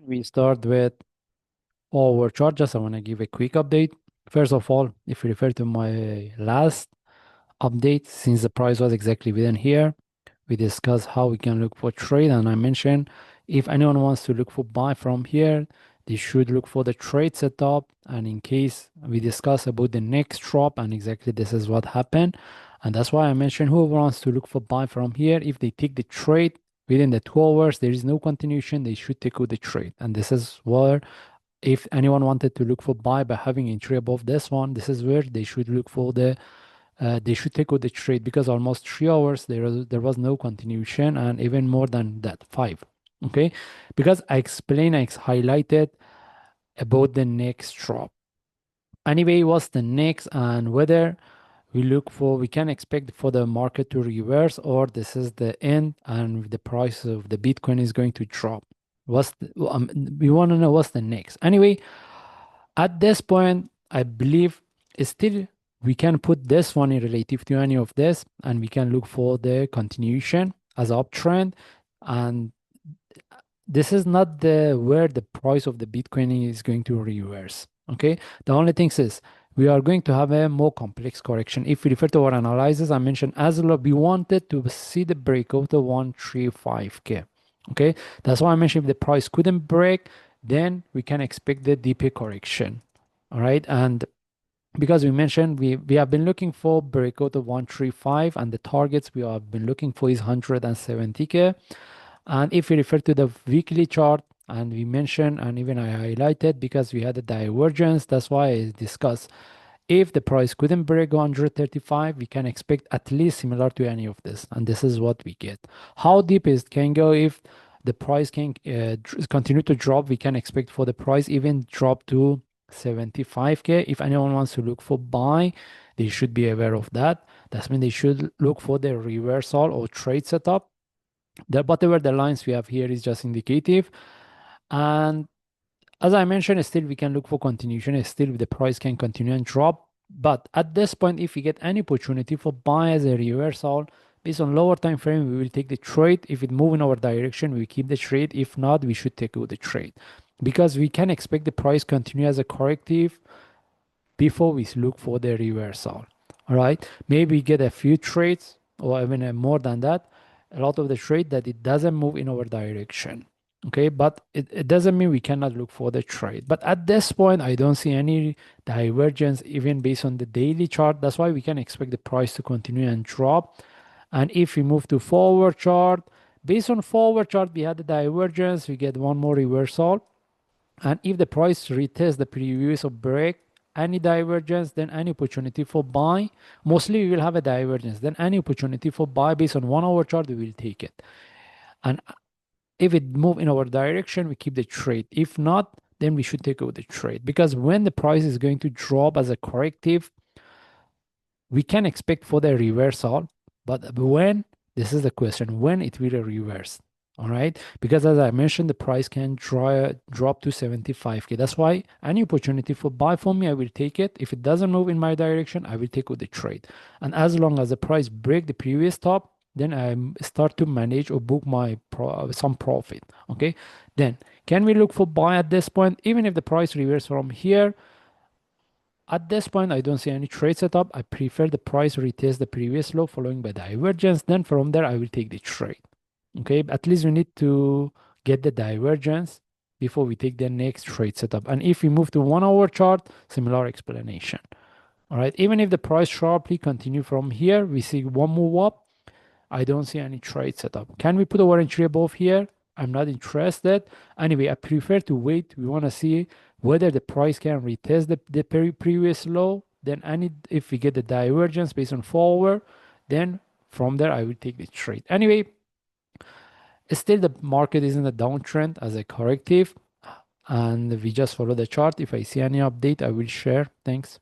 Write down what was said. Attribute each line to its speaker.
Speaker 1: We start with our charges. I want to give a quick update. First of all, if you refer to my last update, since the price was exactly within here, we discussed how we can look for trade. And I mentioned if anyone wants to look for buy from here, they should look for the trade setup. And in case we discuss about the next drop, and exactly this is what happened. And that's why I mentioned whoever wants to look for buy from here, if they take the trade within the 2 hours, there is no continuation, they should take out the trade. And this is where if anyone wanted to look for buy by having entry above this one, this is where they should look for they should take out the trade, because almost 3 hours there was no continuation, and even more than that, 5. Okay, because I explained, I highlighted about the next drop. Anyway, what's the next, and whether we can expect for the market to reverse, or this is the end and the price of the Bitcoin is going to drop. We want to know what's the next. Anyway, at this point, I believe still we can put this one in relative to any of this, and we can look for the continuation as uptrend. And this is not the where the price of the Bitcoin is going to reverse. Okay, the only thing is we are going to have a more complex correction. If we refer to our analysis, I mentioned as well, we wanted to see the breakout of 135K. Okay, that's why I mentioned if the price couldn't break, then we can expect the deeper correction. All right, and because we mentioned we have been looking for breakout of 135, and the targets we have been looking for is 170K. And if we refer to the weekly chart, and we mentioned, and even I highlighted, because we had a divergence, that's why I discussed if the price couldn't break 135, we can expect at least similar to any of this, and this is what we get. How deep it can go if the price can continue to drop? We can expect for the price even drop to 75K. If anyone wants to look for buy, they should be aware of that. That's mean they should look for the reversal or trade setup. Whatever the lines we have here is just indicative. And as I mentioned, still we can look for continuation. Still the price can continue and drop. But at this point, if we get any opportunity for buy as a reversal based on lower time frame, we will take the trade. If it move in our direction, we keep the trade. If not, we should take out the trade, because we can expect the price continue as a corrective before we look for the reversal. All right, maybe get a few trades or even more than that, a lot of the trade that it doesn't move in our direction. Okay, but it doesn't mean we cannot look for the trade. But at this point, I don't see any divergence even based on the daily chart. That's why we can expect the price to continue and drop. And if we move to forward chart, based on forward chart, we had the divergence, we get one more reversal. And if the price retests the previous of break, any divergence, then any opportunity for buy. Mostly we will have a divergence. Then any opportunity for buy based on 1 hour chart, we will take it. And if it move in our direction, we keep the trade. If not, then we should take out the trade. Because when the price is going to drop as a corrective, we can expect for the reversal. But when, this is the question, when it will reverse. All right, because as I mentioned, the price can drop to 75K. That's why any opportunity for buy for me, I will take it. If it doesn't move in my direction, I will take out the trade. And as long as the price break the previous top, then I start to manage or book my some profit. Okay, then can we look for buy at this point? Even if the price reverse from here, at this point, I don't see any trade setup. I prefer the price retest the previous low following by divergence. Then from there, I will take the trade. Okay, at least we need to get the divergence before we take the next trade setup. And if we move to 1 hour chart, similar explanation. All right, even if the price sharply continue from here, we see one move up. I don't see any trade setup. Can we put our entry above here? I'm not interested. Anyway, I prefer to wait. We want to see whether the price can retest the previous low. Then if we get the divergence based on forward, then from there I will take the trade. Anyway, still the market is in a downtrend as a corrective, and we just follow the chart. If I see any update, I will share. Thanks.